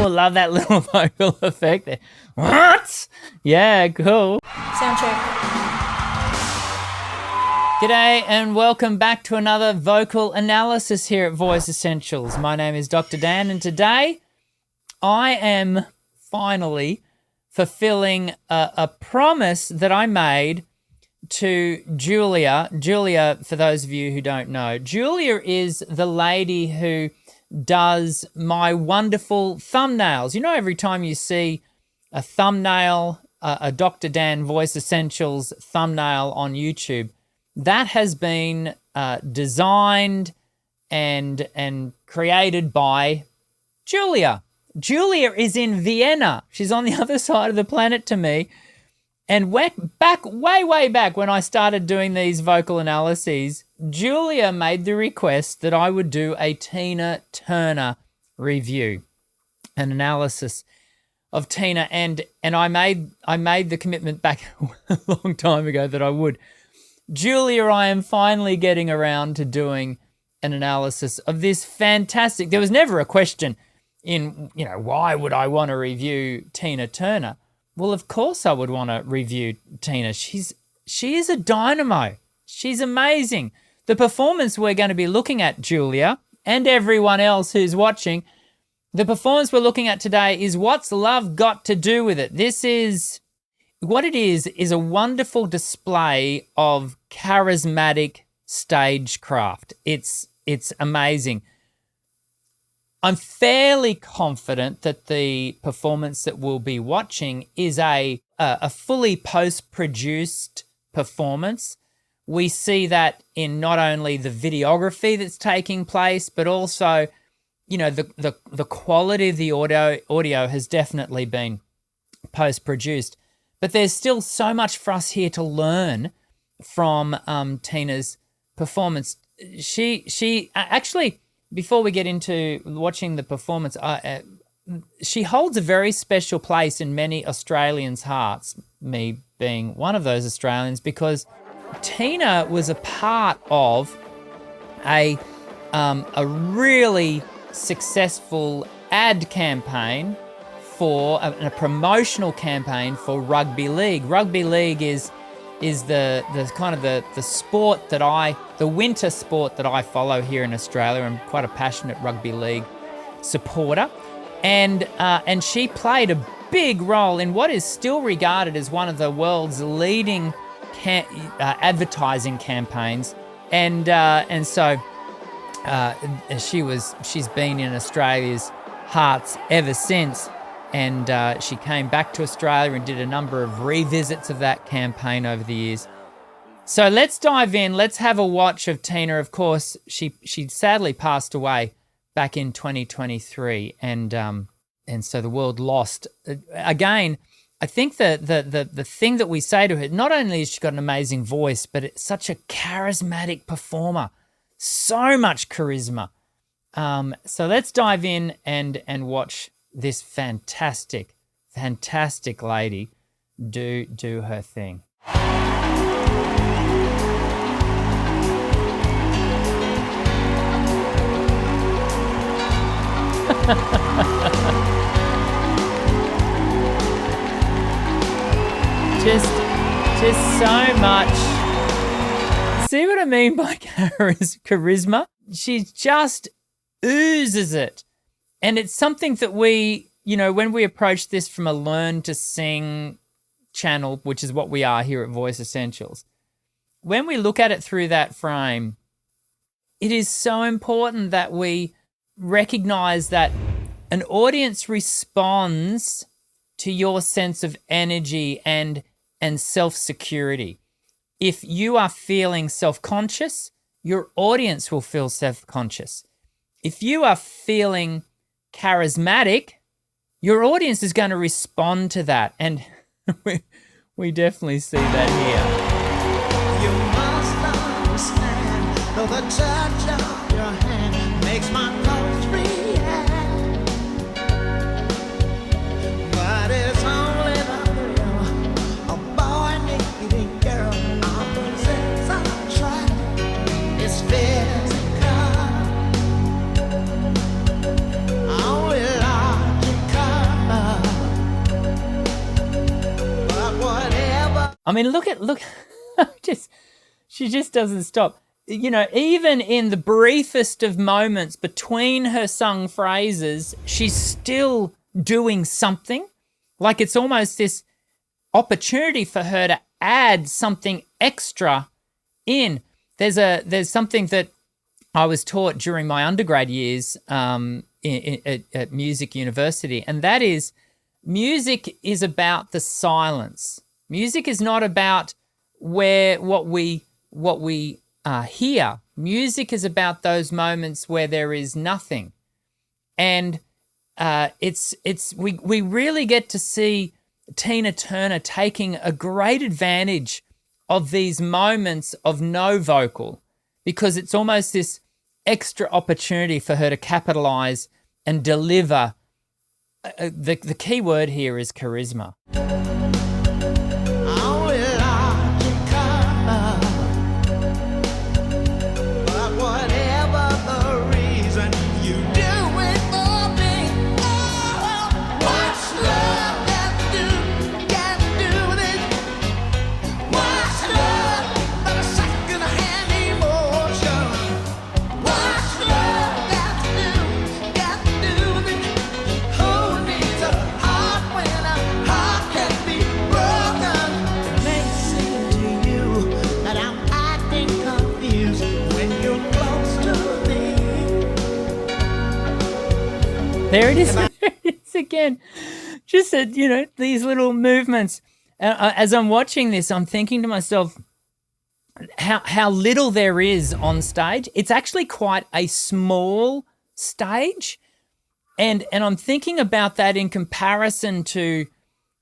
love that little vocal effect there. What? Yeah, cool. Sound check. G'day and welcome back to another vocal analysis here at Voice Essentials. My name is Dr. Dan, and today I am finally fulfilling a promise that I made to Julia. Julia, for those of you who don't know, Julia is the lady who does my wonderful thumbnails. You know, every time you see a thumbnail, a Dr. Dan Voice Essentials thumbnail on YouTube, that has been designed and created by Julia. Julia is in Vienna. She's on the other side of the planet to me. And way back when I started doing these vocal analyses, Julia made the request that I would do a Tina Turner review, an analysis of Tina, and I made the commitment back a long time ago that I would. Julia, I am finally getting around to doing an analysis of this fantastic. There was never a question in, why would I want to review Tina Turner? Well, of course I would want to review Tina. She is a dynamo. She's amazing. The performance we're going to be looking at, Julia, and everyone else who's watching, the performance we're looking at today is What's Love Got to Do With It? What it is a wonderful display of charismatic stagecraft. It's amazing. I'm fairly confident that the performance that we'll be watching is a fully post-produced performance. We see that in not only the videography that's taking place, but also, the quality of the audio has definitely been post-produced. But there's still so much for us here to learn from Tina's performance. She actually, before we get into watching the performance, she holds a very special place in many Australians' hearts, me being one of those Australians, because Tina was a part of a really successful ad campaign for a promotional campaign for Rugby League. Rugby League is the kind of the sport that the winter sport that I follow here in Australia. I'm quite a passionate Rugby League supporter, and she played a big role in what is still regarded as one of the world's leading advertising campaigns, and so she's been in Australia's hearts ever since. And she came back to Australia and did a number of revisits of that campaign over the years. So let's dive in. Let's have a watch of Tina. Of course, she sadly passed away back in 2023, and so the world lost. Again, I think the thing that we say to her, not only has she got an amazing voice, but it's such a charismatic performer, so much charisma. So let's dive in and watch this fantastic lady do her thing. just so much. See what I mean by charisma? She just oozes it. And it's something that we, when we approach this from a learn to sing channel, which is what we are here at Voice Essentials, when we look at it through that frame, it is so important that we recognize that an audience responds to your sense of energy and self-security. If you are feeling self-conscious, your audience will feel self-conscious. If you are feeling charismatic, your audience is going to respond to that, and we definitely see that here. You must understand, though the touch of your hand makes my pulse react, but it's only the thrill of boy needing girl opposites attract. It's physical, only logical. I mean, look, she just doesn't stop. You know, even in the briefest of moments between her sung phrases, she's still doing something. Like it's almost this opportunity for her to add something extra in. There's something that I was taught during my undergrad years at music university, and that is music is about the silence. Music is not about what we hear. Music is about those moments where there is nothing, and we really get to see Tina Turner taking a great advantage of these moments of no vocal, because it's almost this extra opportunity for her to capitalize and deliver. The key word here is charisma. There it is. There it is again. Just these little movements. As I'm watching this, I'm thinking to myself how little there is on stage. It's actually quite a small stage, and I'm thinking about that in comparison to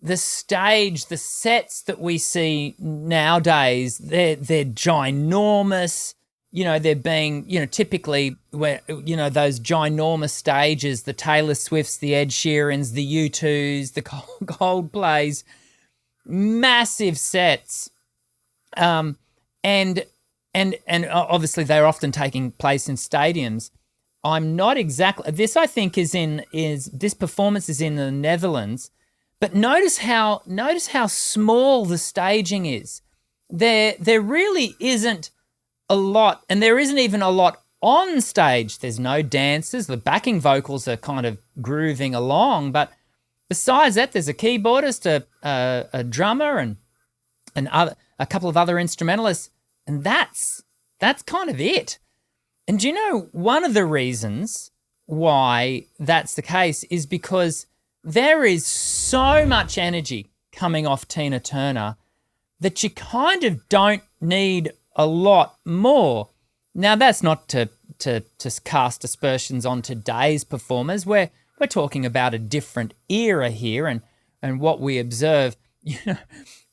the stage, the sets that we see nowadays. They're ginormous. You know, they're being, typically where, those ginormous stages, the Taylor Swifts, the Ed Sheerans, the U2s, the Coldplays, massive sets. And obviously they're often taking place in stadiums. I'm not exactly, this I think this performance is in the Netherlands, but notice how small the staging is. There really isn't a lot, and there isn't even a lot on stage. There's no dancers. The backing vocals are kind of grooving along, but besides that, there's a keyboardist, a drummer, and a couple of other instrumentalists, and that's kind of it. And do you know, one of the reasons why that's the case is because there is so much energy coming off Tina Turner that you kind of don't need a lot more. Now, that's not to cast aspersions on today's performers. We're talking about a different era here, and what we observe.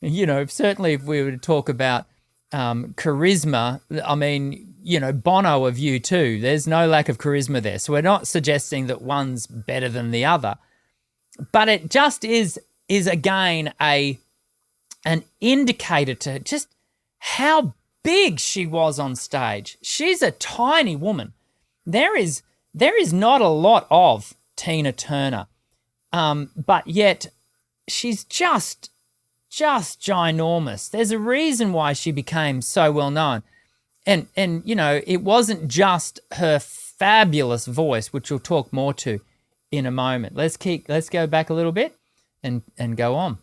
Certainly if we were to talk about charisma, I mean, Bono of U2, there's no lack of charisma there. So we're not suggesting that one's better than the other, but it just is again an indicator to just how big she was on stage. She's a tiny woman. There is not a lot of Tina Turner, but yet she's just ginormous. There's a reason why she became so well known, and it wasn't just her fabulous voice, which we'll talk more to in a moment. Let's go back a little bit and go on.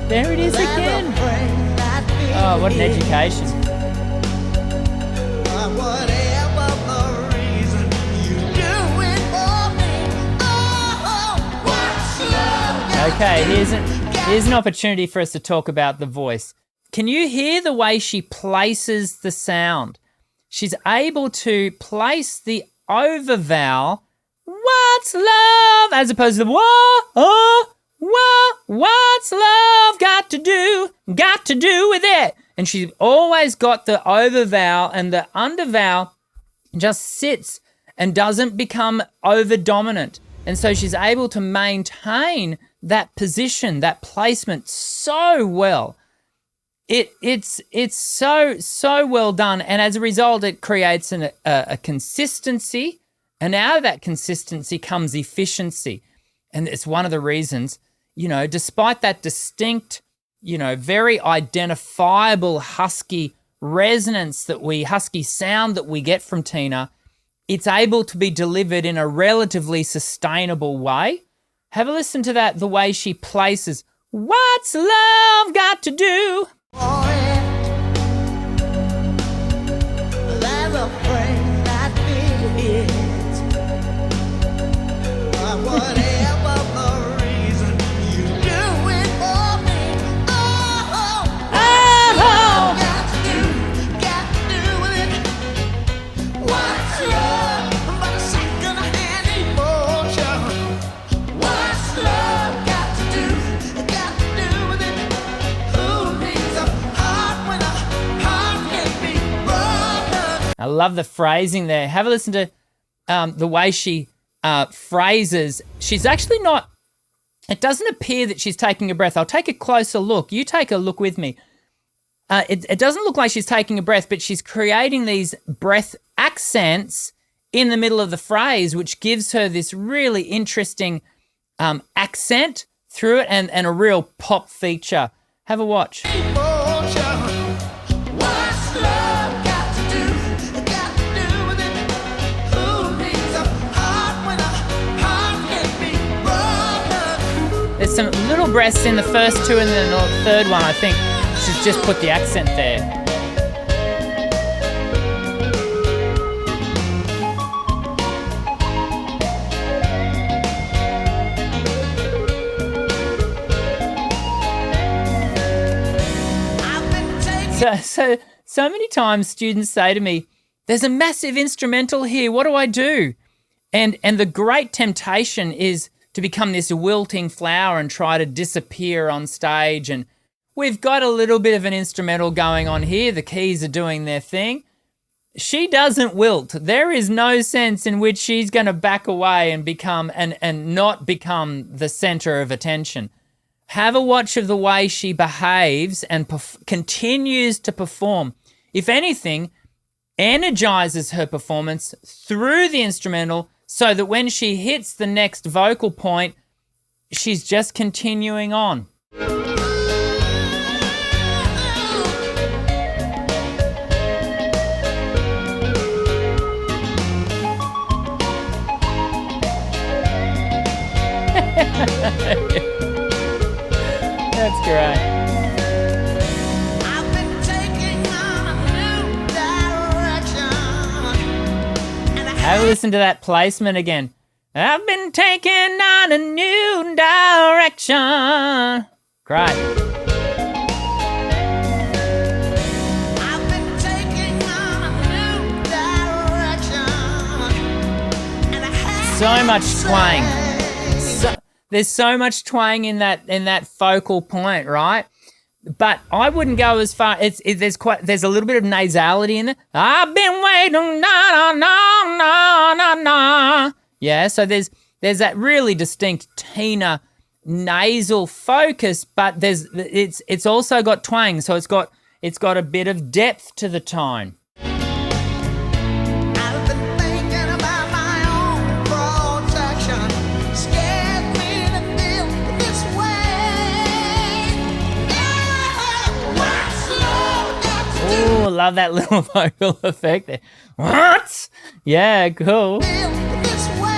There it is again. Oh, what an education. Okay, here's an opportunity for us to talk about the voice. Can you hear the way she places the sound? She's able to place the over vowel, what's love, as opposed to what's love got to do with it? And she's always got the over vowel, and the under vowel just sits and doesn't become over dominant. And so she's able to maintain that position, that placement so well. It's so well done. And as a result, it creates a consistency. And out of that consistency comes efficiency. And it's one of the reasons, despite that distinct, very identifiable husky resonance husky sound that we get from Tina, it's able to be delivered in a relatively sustainable way. Have a listen to that, the way she places, "What's love got to do?" Oh, yeah. There's a phrase that fits. But whatever the reason, you do it for me. Oh, got to do with it. What's love but a second-hand emotion? What's love got to do with it? Who needs a heart when a heart can be broken? I love the phrasing there. Have a listen to the way she phrases. She's actually not, it doesn't appear that she's taking a breath. I'll take a closer look. You take a look with me. It doesn't look like she's taking a breath, but she's creating these breath accents in the middle of the phrase, which gives her this really interesting accent through it and a real pop feature. Have a watch. What's love got to do with it? Who needs a heart when a heart can be broken? There's some little breaths in the first two and then the third one, I think. She's just put the accent there. I've been taking So many times students say to me, "There's a massive instrumental here. What do I do?" And the great temptation is to become this wilting flower and try to disappear on stage. And we've got a little bit of an instrumental going on here. The keys are doing their thing. She doesn't wilt. There is no sense in which she's going to back away and become and not become the center of attention. Have a watch of the way she behaves and continues to perform. If anything, energizes her performance through the instrumental so that when she hits the next vocal point, she's just continuing on. That's great. I've been taking on a new direction. And I Have a listen to that placement again. I've been taking on a new direction. Great. I've been taking on a new direction. And I had So much to twang. say, There's so much twang in that focal point, right? But I wouldn't go as far. There's a little bit of nasality in it. I've been waiting, na na na na na na. Yeah, so there's that really distinct Tina nasal focus, but it's also got twang, so it's got a bit of depth to the tone. I've been thinking about my own protection. Scared me to feel this way. Yeah, what's love got to do? Oh, love that little vocal effect there. What? Yeah, cool. Feel this way.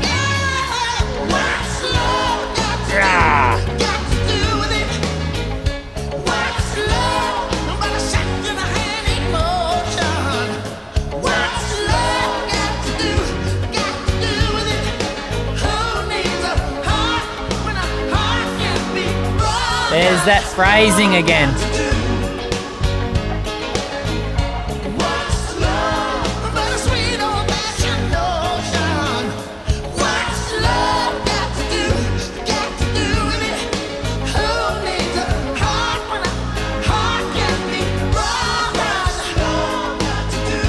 Yeah, what's love got to do with it? What's love but a second-hand emotion? What's love got to do with it? Who needs a heart when a heart can be broken? There's that phrasing again. What's love but a sweet old-fashioned notion? What's love got to do with it? Who needs a heart when a heart can be broken? What's love got to do?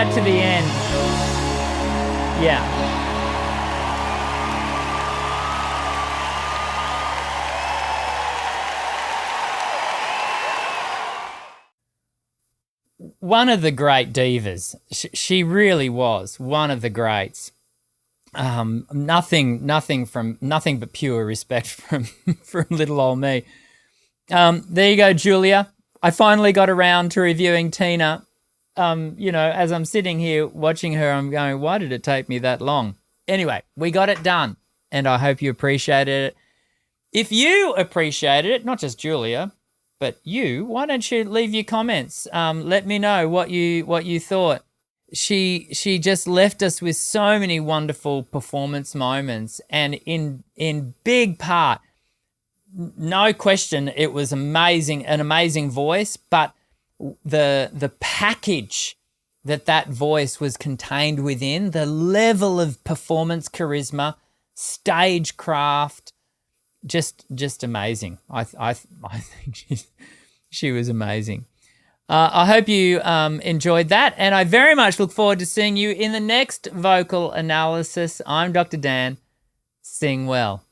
right to the end. Yeah. One of the great divas. She really was one of the greats. Nothing but pure respect from little old me. There you go, Julia. I finally got around to reviewing Tina. As I'm sitting here watching her, I'm going, why did it take me that long? Anyway, we got it done, and I hope you appreciated it. If you appreciated it, not just Julia, but you, why don't you leave your comments? Let me know what you thought. She just left us with so many wonderful performance moments, and in big part, no question, it was amazing, an amazing voice, but the package that voice was contained within, the level of performance charisma, stagecraft, just amazing. I think she was amazing. I hope you enjoyed that, and I very much look forward to seeing you in the next vocal analysis. I'm Dr. Dan. Sing well.